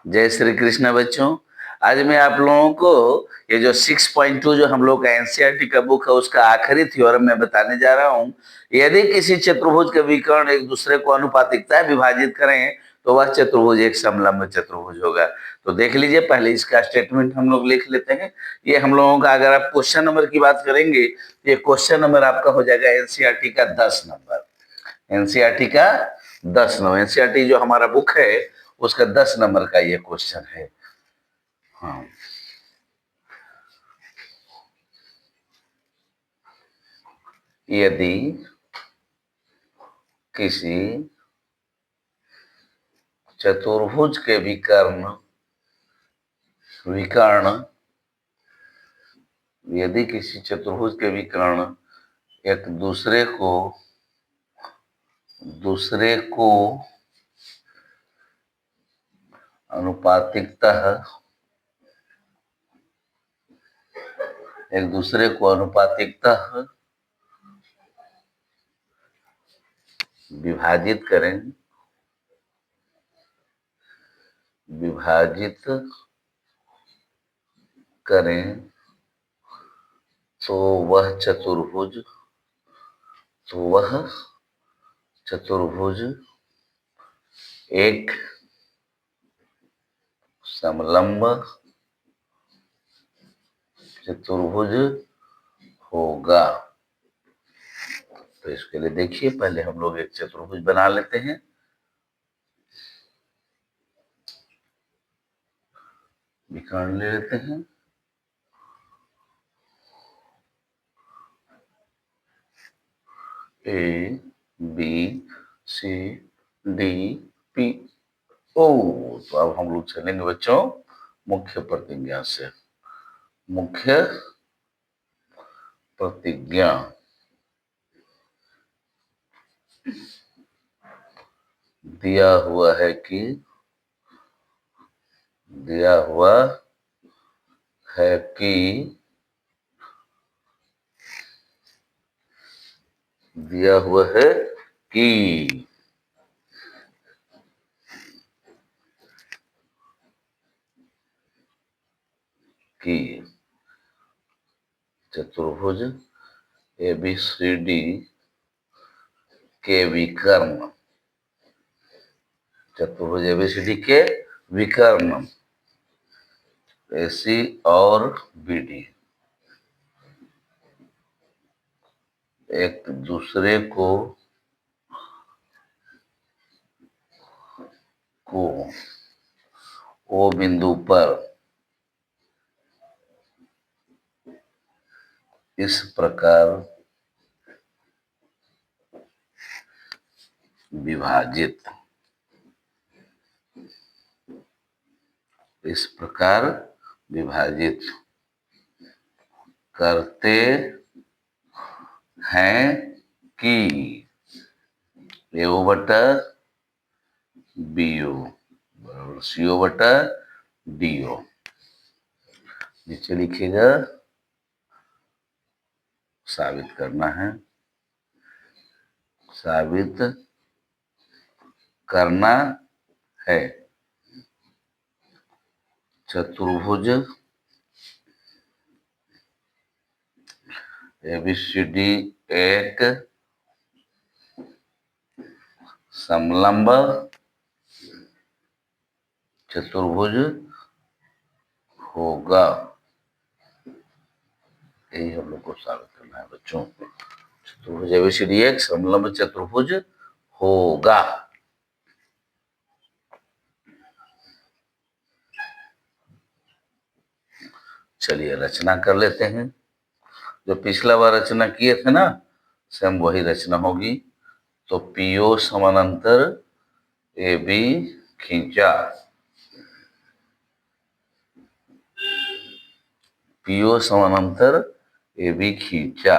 जय श्री कृष्ण बच्चों। आज मैं आप लोगों को ये जो 6.2 जो हम लोग का एनसीईआरटी का बुक है उसका आखिरी थ्योरम मैं बताने जा रहा हूँ। यदि किसी चतुर्भुज के विकर्ण एक दूसरे को अनुपातिकता विभाजित करें तो वह चतुर्भुज एक समलंब चतुर्भुज होगा। तो देख लीजिए, पहले इसका स्टेटमेंट हम लोग लिख लेते हैं। ये हम लोगों का, अगर आप क्वेश्चन नंबर की बात करेंगे तो ये क्वेश्चन नंबर आपका हो जाएगा एनसीईआरटी का 10 नंबर। एनसीईआरटी का 10 नंबर, एनसीईआरटी जो हमारा बुक है उसका 10 नंबर का ये क्वेश्चन है। हाँ, यदि किसी चतुर्भुज के विकर्ण यदि किसी चतुर्भुज के विकर्ण एक दूसरे को अनुपातिकतः विभाजित करें तो वह चतुर्भुज एक समलंब चतुर्भुज होगा। तो इसके लिए देखिए, पहले हम लोग एक चतुर्भुज बना लेते हैं। विकर्ण ले लेते हैं। A B C D P O. तो अब हम लोग चलेंगे बच्चों मुख्य प्रतिज्ञा से। मुख्य प्रतिज्ञा दिया हुआ है कि दिया हुआ है कि चतुर्भुज एबीसीडी के विकर्ण एसी और बीडी एक दूसरे को ओ बिंदु पर इस प्रकार विभाजित करते हैं कि एओ बटा बीओ बराबर सीओ बटा डीओ। नीचे लिखिएगा, साबित करना है। साबित करना है चतुर्भुज एबीसीडी एक समलंब चतुर्भुज होगा। यही हम लोग को साबित करना है बच्चों। चतुर्भुज एबीसीडी एक समलंब चतुर्भुज होगा। चलिए रचना कर लेते हैं। जो पिछला बार रचना किए थे ना, सेम वही रचना होगी। तो पीओ समानांतर ए बी खींचा। पीओ समानांतर ए बी खींचा।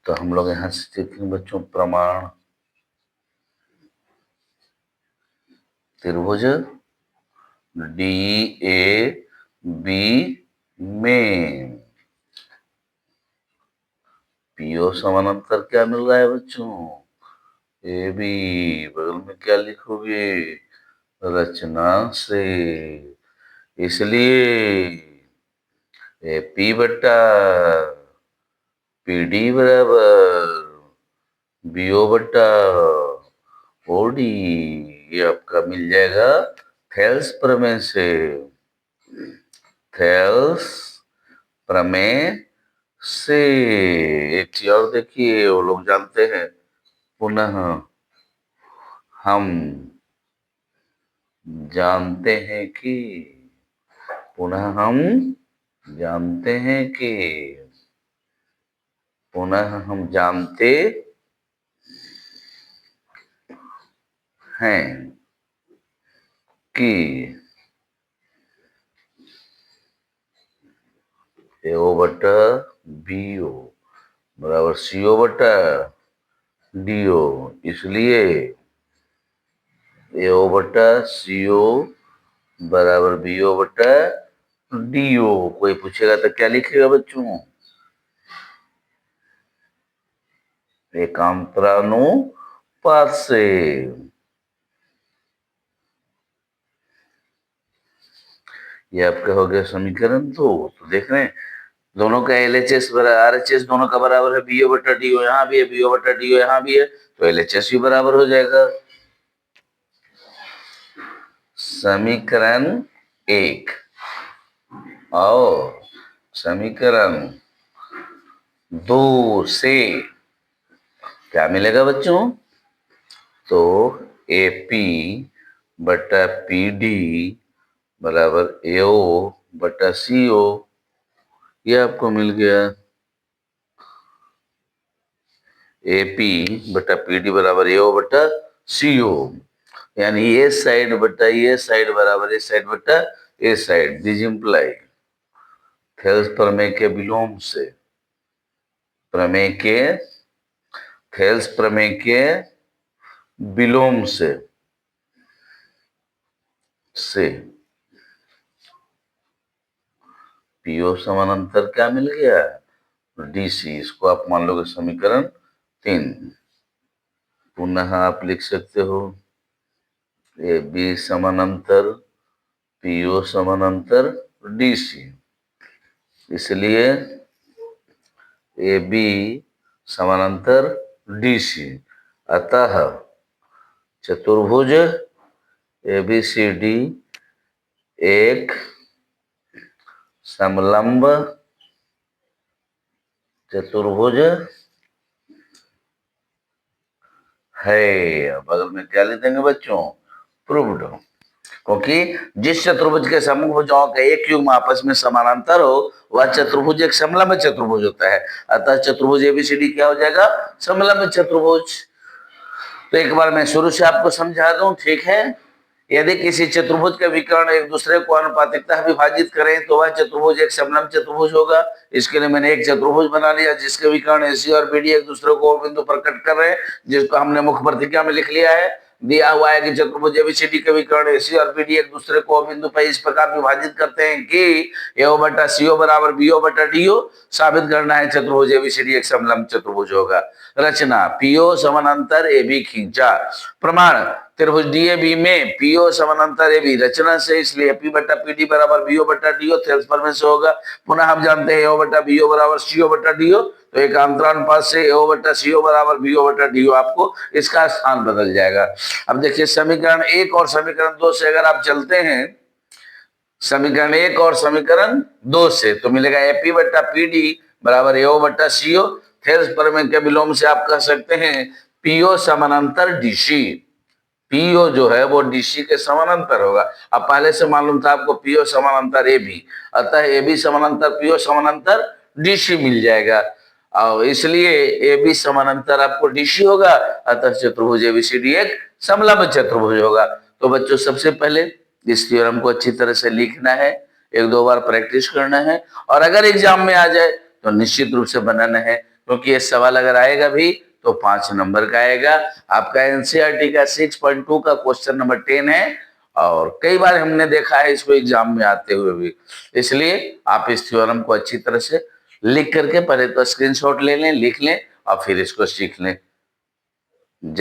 तो हम लोग यहां से सीखेंगे बच्चों प्रमाण। त्रिभुज डी ए बी में पीओ समानांतर क्या मिल रहा है बच्चों? ए बी बगल में क्या लिखोगे? रचना से। इसलिए ए पी बट्टा पी डी बराबर बीओ बट्टा ओडी, ये आपका मिल जाएगा थेल्स प्रमेय से। थेल्स प्रमेय से एक चीज और देखिए, वो लोग जानते हैं, पुनः हम जानते हैं कि, पुनः हम जानते हैं कि, पुनः हम जानते हैं कि एओ बटा बीओ बराबर सीओ बटा डीओ, इसलिए एओ बटा सीओ बराबर बीओ बटा डीओ। कोई पूछेगा तो क्या लिखेगा बच्चों? एकांतरानुपात से। ये आपका हो गया समीकरण 2। तो देख रहे हैं दोनों का LHS RHS दोनों का बराबर है, बीओ बटा डीओ यहाँ भी है, बीओ बटा डीओ यहाँ भी है, तो LHS भी बराबर हो जाएगा। समीकरण 1 और समीकरण 2 से क्या मिलेगा बच्चों? तो AP बटा PD बराबर AO बटा CO, ये आपको मिल गया। AP बटा PD बराबर AO बटा CO, यानी ये साइड बटा ये साइड बराबर ये साइड बटा ये साइड। दिस इंप्लाई थेल्स प्रमेय के विलोम से, प्रमेय के थेल्स प्रमेय के विलोम से पीओ समानांतर क्या मिल गया? डीसी। इसको आप मान लोगे समीकरण 3। पुनः आप लिख सकते हो ए बी समानांतर पीओ समानांतर डीसी। इसलिए ए बी समानांतर डीसी, अतः चतुर्भुज ABCD एक समलंब चतुर्भुज है। बगल में क्या लिख देंगे बच्चों? प्रूव्ड। क्योंकि जिस चतुर्भुज के समूह भुजाओं का एक युग्म आपस में समानांतर हो वह चतुर्भुज एक समलंब चतुर्भुज होता है। अतः चतुर्भुज ABCD क्या हो जाएगा? समलंब चतुर्भुज। तो एक बार मैं शुरू से आपको समझा दूं, ठीक है? यदि किसी चतुर्भुज के विकर्ण एक दूसरे को अनुपातिकतः विभाजित करें तो वह चतुर्भुज एक समलंब चतुर्भुज होगा। इसके लिए मैंने एक चतुर्भुज बना लिया जिसके विकर्ण AC और BD एक दूसरे को बिंदु पर कट कर रहे हैं, जिसको हमने मुख्य प्रतिज्ञा में लिख लिया है। दिया हुआ है कि चतुर्भुज ABCD के विकर्ण AC और BD एक दूसरे को बिंदु पर इस प्रकार विभाजित करते हैं कि AO बटा CO बराबर BO बटा DO। साबित करना है चतुर्भुज ABCD एक समलंब चतुर्भुज होगा। रचना PO समानांतर AB खींचा। प्रमाण त्रिभुज DAB में PO समानांतर AB रचना से, इसलिए P बटा PD बराबर BO बटा DO थेल्स प्रमेय से होगा। पुनः हम जानते हैं AO बटा BO बराबर CO बटा DO, तो एक अंतरानुपात से AO बटा CO बराबर BO बटा DO, आपको इसका स्थान बदल जाएगा। अब देखिए समीकरण 1 और समीकरण 2 से अगर आप चलते हैं, समीकरण 1 और समीकरण 2 से, तो मिलेगा AP बटा PD बराबर AO बटा CO। थेल्स प्रमेय के विलोम से आप कह सकते हैं PO समानांतर DC। पीओ जो है वो डीसी के समानांतर होगा। अब पहले से मालूम था आपको पीओ समानांतर एबी, अतः एबी समानांतर पीओ समानांतर डीसी मिल जाएगा। और इसलिए एबी समानांतर आपको डीसी होगा, अतः चतुर्भुज एबीसीडी एक समलंब चतुर्भुज होगा। तो बच्चों सबसे पहले इस थ्योरम को अच्छी तरह से लिखना है, एक दो बार प्रैक्टिस करना है, और अगर एग्जाम में आ जाए तो निश्चित रूप से बनाना है, क्योंकि ये सवाल अगर आएगा भी तो 5 नंबर का आएगा। आपका एनसीईआरटी का 6.2 का क्वेश्चन नंबर 10 है, और कई बार हमने देखा है इसको एग्जाम में आते हुए भी। इसलिए आप इस थ्योरम को अच्छी तरह से लिख करके पहले तो स्क्रीनशॉट ले लें, लिख लें, और फिर इसको सीख लें।